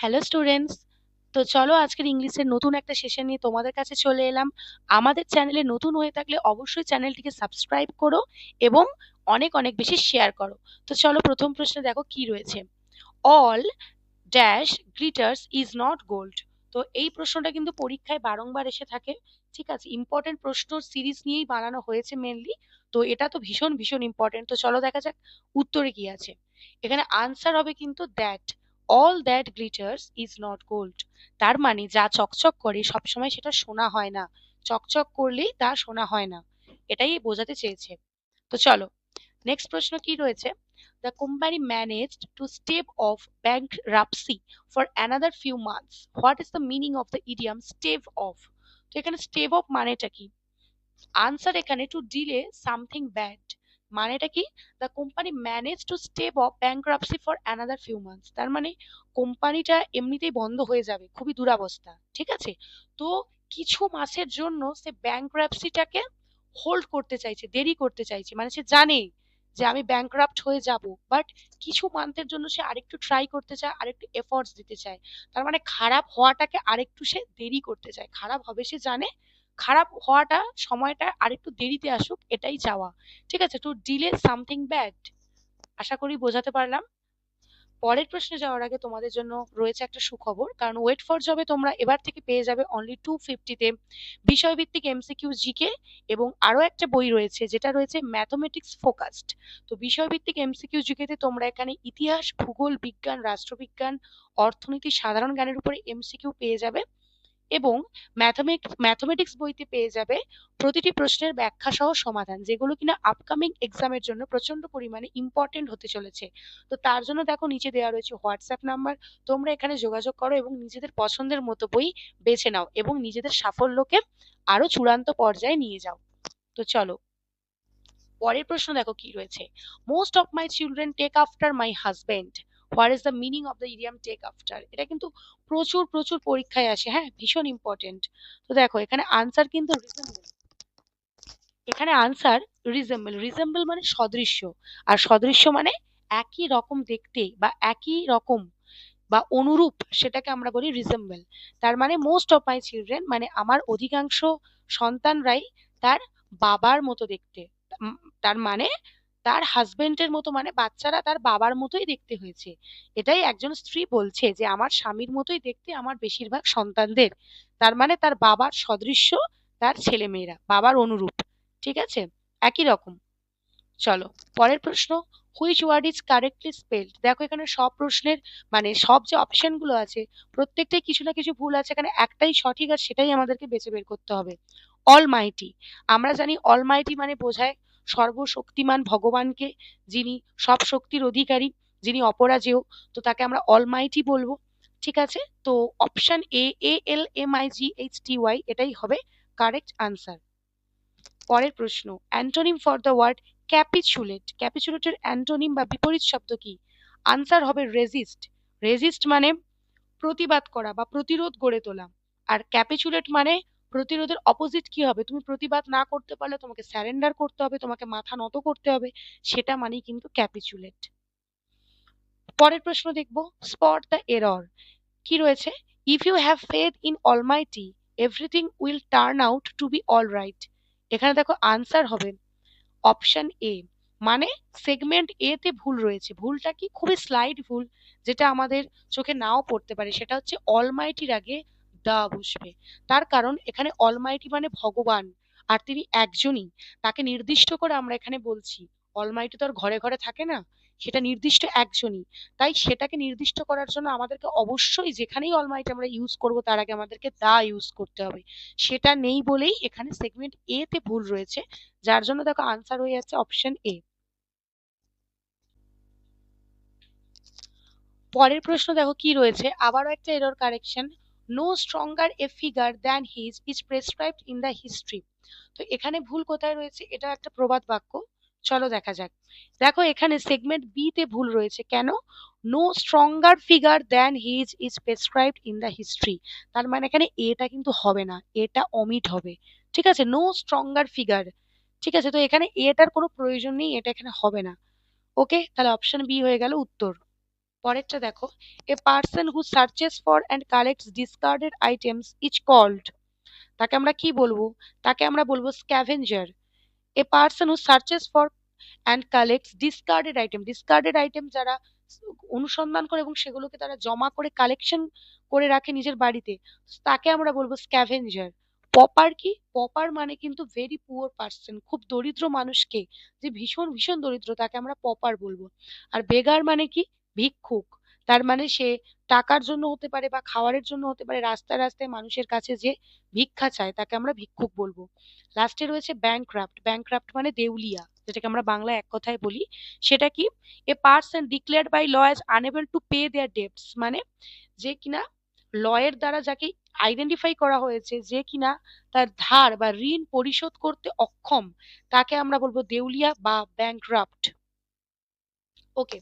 Hello students. তো চলো আজকের ইংলিশের নতুন একটা সেশন নিয়ে তোমাদের কাছে চলে এলাম। আমাদের চ্যানেলে নতুন হয়ে থাকলে অবশ্যই চ্যানেলটিকে সাবস্ক্রাইব করো এবং অনেক অনেক বেশি শেয়ার করো। তো চলো প্রথম প্রশ্নে দেখো কি রয়েছে। All dash glitters is not gold. তো এই প্রশ্নটা কিন্তু পরীক্ষায় বারংবার এসে থাকে। ঠিক আছে, ইম্পর্টেন্ট প্রশ্ন সিরিজ নিয়েই বানানো হয়েছে মেনলি। তো এটা তো ভীষণ ভীষণ ইম্পর্টেন্ট। তো চলো দেখা যাক উত্তরে কি আছে। এখানে আনসার হবে কিন্তু that all that glitters is not gold. তার মানে যা চকচক করে সবসময় সেটা সোনা হয় না। চকচক করলেই তা সোনা হয় না, এটাই বোঝাতে চেয়েছে। তো চলো নেক্সট প্রশ্ন কি রয়েছে। The company managed to stave off bankruptcy for another few months. What is the meaning of the idiom stave off? তো এখানে stave off মানেটা কি? আনসার এখানে টু ডিলে সামথিং ব্যাড। মানেটা কি? The company manage to stave off bankruptcy for another few months. তার মানে কোম্পানিটা এমনিতেই বন্ধ হয়ে যাবে, খুবই দুরবস্থা, ঠিক আছে। তো কিছু মাসের জন্য সে ব্যাংক্রাপসিটাকে হোল্ড করতে চাইছে, দেরি করতে চাইছে, মানে সে জানে যে আমি ব্যাংক্রাপ্ট হয়ে যাব, বাট কিছু মান্থের জন্য সে আরেকটু ট্রাই করতে চায়, আরেকটু এফোর্টস দিতে চায়। তার মানে খারাপ হওয়াটাকে আরেকটু সে দেরি করতে চায়। খারাপ হবে সে জানে, খারাপ হওয়াটা সময়টা আরেকটু দেরিতে আসুক এটাই চাওয়া। ঠিক আছে, টু ডিলে সামথিং ব্যাড। আশা করি বোঝাতে পারলাম। পরের প্রশ্নে যাওয়ার আগে তোমাদের জন্য রয়েছে একটা সুখবর, কারণ ওয়েট ফর জবে তোমরা এবার থেকে পেয়ে যাবে অনলি 250-তে বিষয়ভিত্তিক এমসিকিউ জিকে, এবং আরো একটা বই রয়েছে যেটা রয়েছে ম্যাথমেটিক্স ফোকাসড। তো বিষয়ভিত্তিক এমসিকিউ জিকেতে তোমরা এখানে ইতিহাস, ভূগোল, বিজ্ঞান, রাষ্ট্রবিজ্ঞান, অর্থনীতি, সাধারণ জ্ঞানের উপরে এমসিকিউ পেয়ে যাবে, এবং ম্যাথমেটিক্স বইতে পেয়ে যাবে প্রতিটি প্রশ্নের ব্যাখ্যা সহ সমাধান, যেগুলো কিনা আপকামিং এক্সামের জন্য প্রচন্ড পরিমাণে ইম্পর্টেন্ট হতে চলেছে। তো তার জন্য দেখো নিচে দেওয়া রয়েছে হোয়াটসঅ্যাপ নাম্বার। তোমরা এখানে যোগাযোগ করো এবং নিজেদের পছন্দের মতো বই বেছে নাও এবং নিজেদের সাফল্যকে আরো চূড়ান্ত পর্যায়ে নিয়ে যাও। তো চলো পরের প্রশ্ন দেখো কি রয়েছে। Most of my children take after my husband. What is the meaning of the idiom take after? এটা কিন্তু প্রচুর প্রচুর পরীক্ষায় আসে, হ্যাঁ, ভীষণ ইম্পর্টেন্ট। তো দেখো এখানে আনসার কিন্তু রিজেম্বল। এখানে আনসার রিজেম্বল। রিজেম্বল মানে সদৃশ্য, আর সদৃশ্য মানে একই রকম দেখতে বা একই রকম বা অনুরূপ, সেটাকে আমরা বলি রিজেম্বল। তার মানে মোস্ট অফ মাই চিলড্রেন মানে আমার অধিকাংশ সন্তানরাই তার বাবার মতো দেখতে। উম, তার মানে তার হাজবেন্ডের মতো, মানে বাচ্চারা তার বাবার মতোই দেখতে হয়েছে। এটাই একজন স্ত্রী বলছে যে আমার স্বামীর মতোই দেখতে আমার বেশিরভাগ সন্তানদের। তার মানে তার বাবার সদৃশ্য তার ছেলে মেয়েরা, বাবার অনুরূপ। ঠিক আছে, একই রকম। চলো পরের প্রশ্ন। Which word is correctly spelled? দেখো এখানে সব প্রশ্নের মানে সব যে অপশন গুলো আছে প্রত্যেকটাই কিছু না কিছু ভুল আছে, এখানে একটাই সঠিক আর সেটাই আমাদেরকে বেছে বের করতে হবে। অলমাইটি। আমরা জানি অলমাইটি মানে বোঝায় সর্বশক্তিমান ভগবানকে, যিনি সব শক্তির অধিকারী, যিনি অপরাজেয়। তো তাকে আমরা অলমাইটি বলবো। ঠিক আছে, তো অপশন এ, ALMIGHTY, এটাই হবে কারেক্ট আনসার। পরের প্রশ্ন। Antonym for the word capitulate. ক্যাপিচুলেটের অ্যান্টোনিম বা বিপরীত শব্দ কি? আনসার হবে রেজিস্ট। রেজিস্ট মানে প্রতিবাদ করা বা প্রতিরোধ গড়ে তোলা। আর ক্যাপিচুলেট মানে প্রতিরোধের অপোজিট কি হবে? তুমি প্রতিবাদ না করতে পারলে তোমাকে স্যারেন্ডার করতে হবে, তোমাকে মাথা নত করতে হবে, সেটা মানেই কিন্তু ক্যাপিচুলেট। পরের প্রশ্ন দেখব। Spot the error. কি রয়েছে? If you have faith in almighty everything will turn out to be all right. এখানে দেখো আনসার হবে অপশন এ। মানে সেগমেন্ট এ তে ভুল রয়েছে। ভুলটা কি? খুবই স্লাইড ভুল, যেটা আমাদের চোখে নাও পড়তে পারে। সেটা হচ্ছে অলমাইটির আগে দা বসবে। তার কারণ এখানে অলমাইটি মানে ভগবান, আর তিনি একজনই। তাকে নির্দিষ্ট করে আমরা এখানে বলছি। অলমাইটি তো আর ঘরে ঘরে থাকে না, সেটা নির্দিষ্ট একজনই। তাই সেটাকে নির্দিষ্ট করার জন্য আমাদেরকে অবশ্যই যেখানেই অলমাইটি আমরা ইউজ করব তার আগে আমাদেরকে দা ইউজ করতে হবে। সেটা নেই বলেই এখানে সেগমেন্ট এ তে ভুল রয়েছে, যার জন্য দেখো আনসার হয়ে যাচ্ছে অপশন এ। পরের প্রশ্ন দেখো কি রয়েছে, আবারও একটা error correction. No stronger a figure than his is prescribed in the history. তো এখানে ভুল কোথায় রয়েছে? এটা একটা প্রবাদ বাক্য। চলো দেখা যাক। দেখো এখানে সেগমেন্ট বি তে ভুল রয়েছে। কেন? No stronger figure than his is prescribed in the history. তার মানে এখানে এটা কিন্তু হবে না, এটা অমিট হবে। ঠিক আছে, নো স্ট্রঙ্গার ফিগার। ঠিক আছে, তো এখানে এটার কোনো প্রয়োজন নেই, এটা এখানে হবে না। ওকে, তাহলে অপশন বি হয়ে গেল উত্তর। পরেরটা দেখো, a person who searches for and collects discarded items is called, তাকে আমরা কি বলবো? তাকে আমরা বলবো scavenger. A person who searches for and collects discarded item, discarded item যারা অনুসন্ধান করে এবং সেগুলোকে তারা জমা করে কালেকশন করে রাখে নিজের বাড়িতে, তাকে আমরা বলবো স্ক্যাভেঞ্জার। পপার কি? পপার মানে কিন্তু ভেরি পুয়ার পার্সন, খুব দরিদ্র মানুষকে, যে ভীষণ ভীষণ দরিদ্র, তাকে আমরা পপার বলবো। আর বেগার মানে কি? ভিক্ষুক। তার মানে সে টাকার জন্য হতে পারে বা খাওয়ারের জন্য হতে পারে, রাস্তায় রাস্তায় মানুষের কাছে যে ভিক্ষা চায় তাকে আমরা ভিক্ষুক বলবো। লাস্টে রয়েছে ব্যাংক্রাফট। ব্যাংক্রাফট মানে দেউলিয়া, যেটাকে আমরা বাংলায় এক কথায় বলি। সেটা কি? A person declared by law as unable to pay their debts, মানে যে কিনা ল এর দ্বারা যাকে আইডেন্টিফাই করা হয়েছে যে কিনা তার ধার বা ঋণ পরিশোধ করতে অক্ষম, তাকে আমরা বলবো দেউলিয়া বা ব্যাংক্রাফট। ওকে,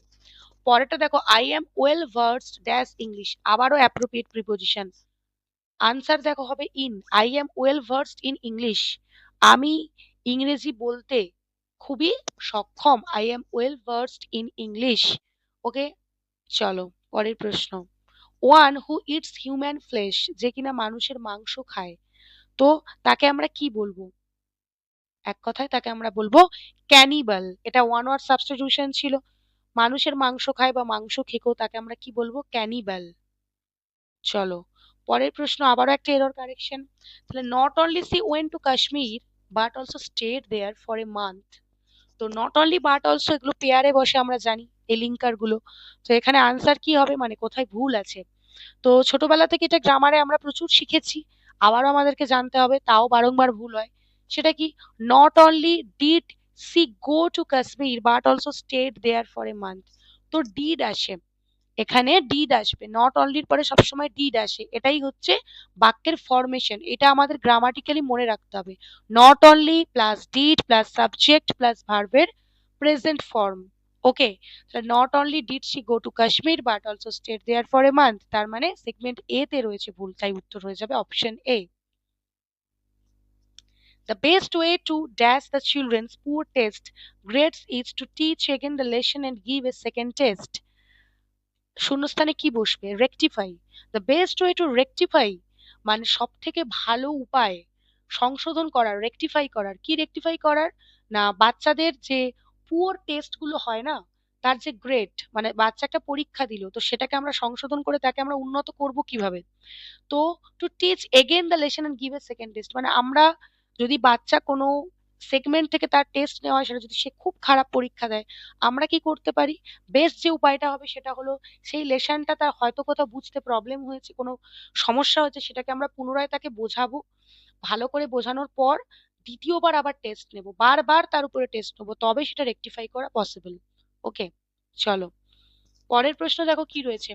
পরেরটা দেখো, I am well versed dash English, আবারও অ্যাপ্রোপ্রিয়েট প্রিপোজিশন। আনসার দেখো হবে in. I am well versed in English, আমি ইংরেজি বলতে খুবই সক্ষম। I am well versed in English. Okay, চলো পরের প্রশ্ন। One who eats human flesh, যে কিনা মানুষের মাংস খায়, তো তাকে আমরা কি বলবো? এক কথায় তাকে আমরা বলবো ক্যানিবাল। এটা ওয়ান ওয়ার্ড সাবস্টিটিউশন ছিল। মানুষের মাংস খায় বা মাংস খেকো, তাকে আমরা কি বলবো? ক্যানিবাল। চলো পরের প্রশ্ন, আবারও একটা এরর কারেকশন। তাহলে not only she went to Kashmir but also stayed there for a month, তো নট অনলি বাট অলসো এগুলো পেয়ারে বসে আমরা জানি, এই লিঙ্কার গুলো। তো এখানে আনসার কি হবে, মানে কোথায় ভুল আছে? তো ছোটবেলা থেকে এটা গ্রামারে আমরা প্রচুর শিখেছি, আবারও আমাদেরকে জানতে হবে, তাও বারংবার ভুল হয়। সেটা কি? Not only did she go to Kashmir but also stayed there for a month, তো ডিড আসে, এখানে ডিড আসবে, নট অনলির পরে সবসময় ডিড আসে, এটাই হচ্ছে বাক্যের ফরমেশন, এটা আমাদের গ্রামাটিক্যালি মনে রাখতে হবে। Not only plus did plus subject plus ভার্বের present form. Okay, not only did she go to Kashmir but also stayed there for a month, তার মানে সেগমেন্ট এ তে রয়েছে ভুল, তাই উত্তর হয়ে যাবে option A. The best way to dash the children's poor test grades is to teach again the lesson and give a second test. শূন্যস্থানে কি বসবে? Rectify. The best way to rectify মানে সব থেকে ভালো উপায় সংশোধন করার, রেকটিফাই করার। কি রেকটিফাই করার? না, বাচ্চাদের যে পুয়ার টেস্ট গুলো হয় না, তার যে গ্রেড, মানে বাচ্চা একটা পরীক্ষা দিল, তো সেটাকে আমরা সংশোধন করে তাকে আমরা উন্নত করব কিভাবে? তো to teach again the lesson and give a second test, মানে আমরা যদি বাচ্চা কোনো সেগমেন্ট থেকে তার টেস্ট নেওয়া হয়, সেটা যদি সে খুব খারাপ পরীক্ষা দেয়, আমরা কি করতে পারি? বেস্ট যে উপায়টা হবে সেটা হলো সেই লেসনটা তার হয়তো কোথাও বুঝতে প্রবলেম হয়েছে, কোনো সমস্যা হয়েছে, সেটাকে আমরা পুনরায় তাকে বোঝাবো। ভালো করে বোঝানোর পর দ্বিতীয়বার আবার টেস্ট নেব, বারবার তার উপরে টেস্ট নেবো, তবে সেটা রেকটিফাই করা পসিবল। ওকে, চলো পরের প্রশ্ন দেখো কি রয়েছে।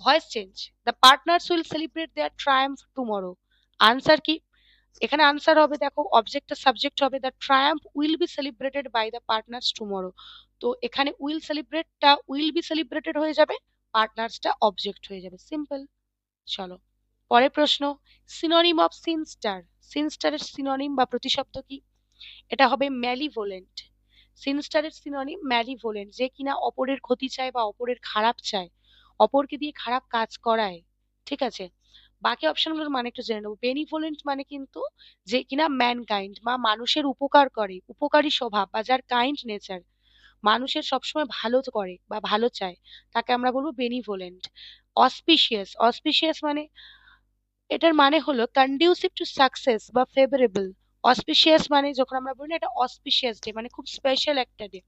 Voice change, the partners will celebrate their triumph tomorrow, answer কি? এখানে আনসার হবে দেখো, অবজেক্টটা সাবজেক্ট হবে, the triumph will be celebrated by the partners tomorrow, তো এখানে উইল সেলিব্রেটটা উইল বি সেলিব্রেটেড হয়ে যাবে, পার্টনার্সটা অবজেক্ট হয়ে যাবে, সিম্পল। চলো পরের প্রশ্ন, সিনোনিম অফ সিনস্টার, সিনস্টারের সিনোনিম বা প্রতিশব্দ কি? এটা হবে ম্যালিভোলেন্ট। সিনস্টারের সিনোনিম ম্যালিভোলেন্ট, যে কিনা অপরের ক্ষতি চায় বা অপরের খারাপ চায়, অপরকে দিয়ে খারাপ কাজ করায়। ঠিক আছে, বাকি অপশনগুলোর মানে একটু জেনে নেবো। বেনিভোলেন্ট মানে কিন্তু যে কিনা ম্যানকাইন্ড বা মানুষের উপকার করে, উপকারী স্বভাব বা যার কাইন্ড নেচার, মানুষের সবসময় ভালো করে বা ভালো চায়, তাকে আমরা বলবো বেনিভোলেন্ট। অসপিশিয়াস, অসপিশিয়াস মানে এটার মানে হলো কন্ডিউসিভ টু সাকসেস বা ফেভারেবল। অসপিশিয়াস মানে যখন আমরা বলি না এটা অসপিশিয়াস ডে, মানে খুব স্পেশাল একটা ডে,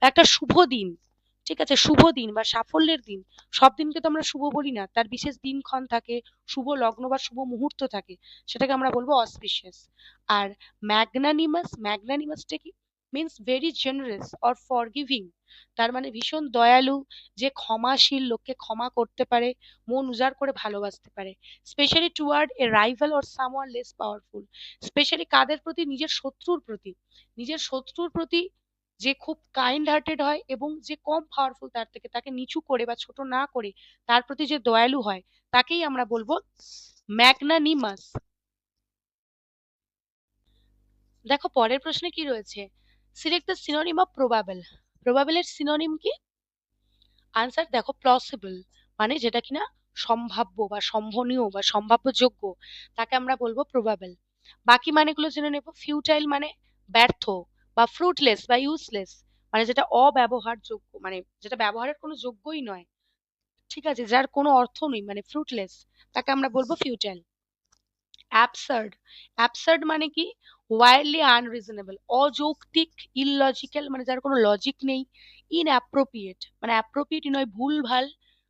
একটা শুভ দিন। ঠিক আছে, শুভ দিন বা সাফল্যের দিন, সব দিনকে তো আমরা শুভ বলি না, তার বিশেষ দিনক্ষণ থাকে, শুভ লগ্ন বা শুভ মুহূর্ত থাকে, সেটাকে আমরা বলবো অসপিশিয়াস। আর ম্যাগনানিমাস, ম্যাগনানিমাসটা কি? Means very generous or forgiving, তার মানে ভীষণ দয়ালু, যে ক্ষমাশীল, লোককে ক্ষমা করতে পারে, মন উজাড় করে ভালোবাসতে পারে। Specially toward a rival or someone less powerful, specially কাদের প্রতি? নিজের শত্রুর প্রতি, নিজের শত্রুর প্রতি যে খুব কাইন্ড হার্টেড হয় এবং যে কম পাওয়ারফুল তার থেকে, তাকে নিচু করে বা ছোট না করে তার প্রতি যে দয়ালু হয়, তাকেই আমরা বলবো ম্যাগনানিমাস। দেখো পরের প্রশ্নে কি রয়েছে, select the synonym of probable, প্রবাবলের সিনোনিম কি? আনসার দেখো প্লসিবল মানে যেটা কিনা সম্ভাব্য বা সম্ভবনীয় বা সম্ভাব্যযোগ্য, তাকে আমরা বলবো প্রবাবল। বাকি মানেগুলো জেনে নেব। ফিউটাইল মানে ব্যর্থ, বা ফ্রুটলেস বা ইউজলেস মানে যেটা অব্যবহারযোগ্য, মানে যেটা ব্যবহারের কোনো যোগ্যই নয়, ঠিক আছে, যার কোনো অর্থ নেই, মানে ফ্রুটলেস, তাকে আমরা বলবো ফিউটাইল। অ্যাবসার্ড, অ্যাবসার্ড মানে কি ওয়াইল্ডলি আনরিজনেবল, অযৌক্তিক, ইললজিক্যাল মানে যার কোনো লজিক নেই, ইনঅ্যাপ্রোপ্রিয়েট মানে অ্যাপ্রোপ্রিয়েট নয়, ভুলভাল,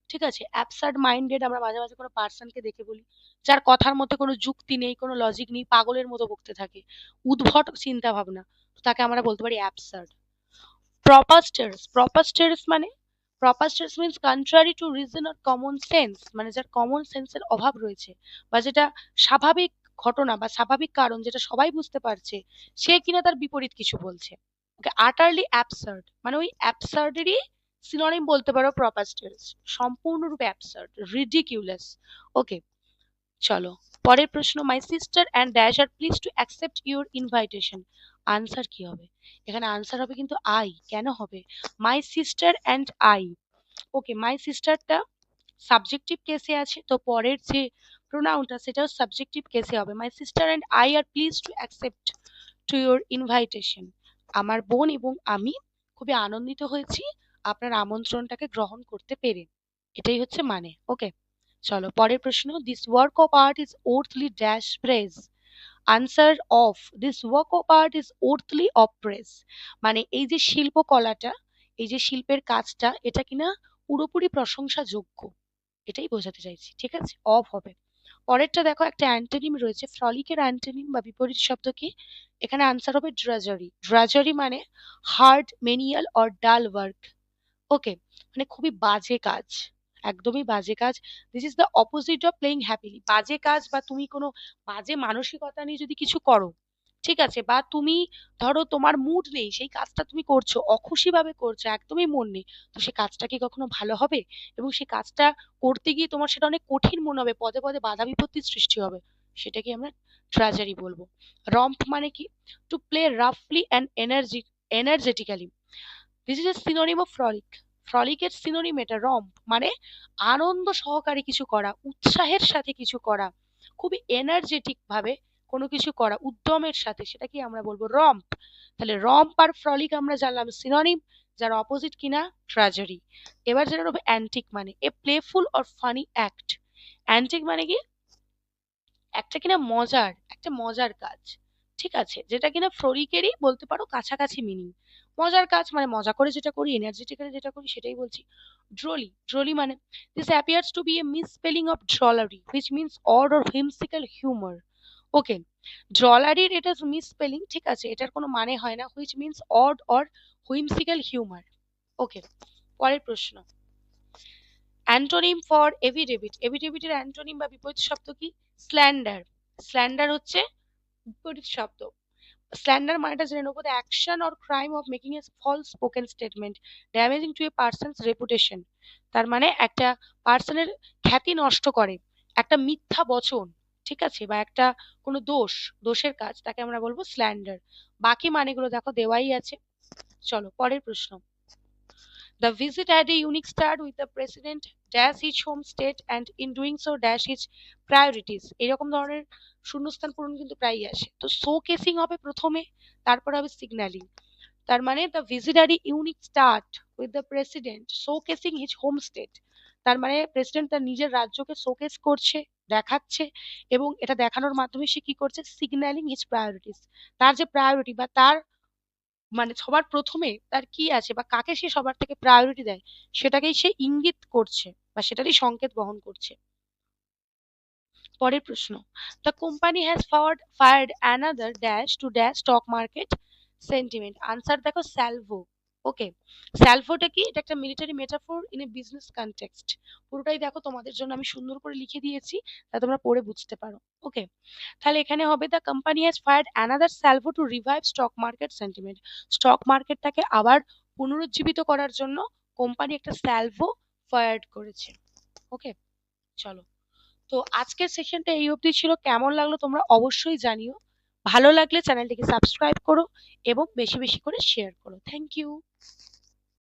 ঠিক আছে। অ্যাবসার্ড মাইন্ডেড আমরা মাঝে মাঝে কোনো পার্সনকে দেখে বলি যার কথার মধ্যে কোনো যুক্তি নেই, কোনো লজিক নেই, পাগলের মতো বকতে থাকে, উদ্ভট চিন্তা ভাবনা, তো তাকে আমরা বলতে পারি অ্যাবসার্ড। প্রপাস্টার্স, প্রপাস্টার্স মানে preposterous means contrary to reason or common sense মানে যার কমন সেন্সের অভাব রয়েছে, বা যেটা স্বাভাবিক ঘটনা বা স্বাভাবিক কারণ যেটা সবাই বুঝতে পারছে, সে কিনা তার বিপরীত কিছু বলছে। ওকে, আটারলি অ্যাবসার্ড মানে ওই অ্যাবসার্ডেরই সিনোনিম বলতে পারো প্রপাস্টার্স, সম্পূর্ণরূপে অ্যাবসার্ড, রিডিকিউলাস। ওকে, চলো পরের প্রশ্ন। My sister and dash are please to accept your invitation. Answer কি হবে? এখানে আনসার হবে কিন্তু আই। কেন হবে? My sister and I. Okay, my সিস্টারটা সাবজেক্টিভ কেসে আছে, তো পরের যে প্রোনাউনটা সেটাও সাবজেক্টিভ কেসে হবে। My sister and I are please to accept to your invitation. আমার বোন এবং আমি খুবই আনন্দিত হয়েছি আপনার আমন্ত্রণটাকে গ্রহণ করতে পেরে। এটাই হচ্ছে মানে। ওকে, চলো পরের প্রশ্ন। This work of art is worthy dash praise. Answer of this work of art is worthy of praise মানে এই যে শিল্পকলাটা, এই যে শিল্পের কাজটা, এটা কিনা পুরোপুরি প্রশংসাযোগ্য, এটাই বোঝাতে চাইছি, ঠিক আছে। অফ হবে। পরেরটা দেখো, একটা অ্যান্টোনিম রয়েছে, ফ্রলিকের অ্যান্টোনিম বা বিপরীত শব্দ কি? এখানে আনসার হবে ড্রাজারি। ড্রাজারি মানে হার্ড, মেনিয়াল অর ডাল ওয়ার্ক। ওকে, মানে খুবই বাজে কাজ, একদমই বাজে কাজ। This is the opposite of playing happily. বাজে কাজ বা তুমি কোনো বাজে মানসিকতা নিয়ে যদি কিছু করো, ঠিক আছে, বা তুমি ধরো তোমার মুড নেই, সেই কাজটা তুমি করছো, অখুশি ভাবে করছো, একদমই মন নেই, তো সেই কাজটা কি কখনো ভালো হবে? এবং সেই কাজটা করতে গিয়ে তোমার সেটা অনেক কঠিন মনে হবে, পদে পদে বাধা বিপত্তির সৃষ্টি হবে, সেটাকে আমরা ট্র্যাজেডি বলবো। রম্প মানে কি? টু প্লে রাফলি and energetically. This is a synonym of frolic. ফ্রলিকের সিনোনিম এটা, রম্প মানে আনন্দ সহকারে কিছু করা, উৎসাহের সাথে কিছু করা, খুবই এনার্জেটিক ভাবে কোনো কিছু করা, উদ্যমের সাথে, সেটা কি আমরা বলবো রম্প। তাহলে রম্প আর ফ্রলিক আমরা জানলাম সিনোনিম, যার অপোজিট কিনা ট্র্যাজেডি। এবার যেটা হবে অ্যান্টিক মানে a playful or funny act. Antic মানে কি একটা কিনা মজার, একটা মজার কাজ, ঠিক আছে, যেটা কিনা ফ্লোরিকেরই বলতে পারো কাছাকাছি মিনিং। মজার কাজ মানে মজা করে যেটা করি, এনার্জেটিক্যালি যেটা করি, সেটাই বলছি। ড্রলি, ড্রলি মানে this appears to be a misspelling of drollery which means odd or whimsical humour. Okay, ড্রলারির এটা মিসস্পেলিং, ঠিক আছে, এটার কোনো মানে হয় না, which means odd or whimsical humour. Okay, পরের প্রশ্ন। অ্যান্টোনিম ফর এভিডেভিট, এভিডেভিটের অ্যান্টোনিম বা বিপরীত শব্দ কি? স্ল্যান্ডার। স্ল্যান্ডার হচ্ছে বিপরীত শব্দ। স্ল্যান্ডার মানেটা জেনে নেবো, the action or crime of making a false spoken statement damaging to a person's reputation. তার মানে একটা পার্সনের খ্যাতি নষ্ট করে একটা মিথ্যা বচন, ঠিক আছে, বা একটা কোনো দোষ, দোষের কাজ, তাকে আমরা বলবো স্ল্যান্ডার। বাকি মানেগুলো দেখো দেওয়াই আছে। চলো পরের প্রশ্ন। The visit had a unique start with the president dash his home state and in doing so dash his priorities। এরকম ধরনের শূন্যস্থান পূরণ কিন্তু প্রায়ই আসে। তো শোকেসিং হবে প্রথমে, তারপর হবে সিগন্যালিং। তার মানে the visit had a unique start with the president showcasing his home state। তার মানে প্রেসিডেন্ট তার নিজের রাজ্যকে শোকেস করছে, দেখাচ্ছে, এবং এটা দেখানোর মাধ্যমে সে কি করছে? Signalling his priorities. তার যে প্রায়োরিটি বা তার মানে সবার প্রথমে তার কি আছে বা কাকে সে সবার থেকে প্রায়োরিটি দেয়, সেটাকেই সে ইঙ্গিত করছে বা সেটারই সংকেত বহন করছে। পরের প্রশ্ন। The company has fired another dash to dash stock market sentiment. Answer দেখো স্যালভো। ওকে, স্যালভোটা কি? এটা একটা military metaphor in a business context. পুরোটাই দেখো তোমাদের জন্য আমি সুন্দর করে লিখে দিয়েছি, তা তোমরা পড়ে বুঝতে পারো। ওকে, তাহলে এখানে হবে the company has fired another salvo to revive stock market sentiment. Stock মার্কেটটাকে আবার পুনরুজ্জীবিত করার জন্য কোম্পানি একটা স্যালভো ফায়ার্ড করেছে। ওকে, চলো। তো আজকের সেশনটা এই অবধি ছিল। কেমন লাগলো তোমরা অবশ্যই জানিও। ভালো লাগলে চ্যানেলটিকে সাবস্ক্রাইব করো এবং বেশি বেশি করে শেয়ার করো। Thank you.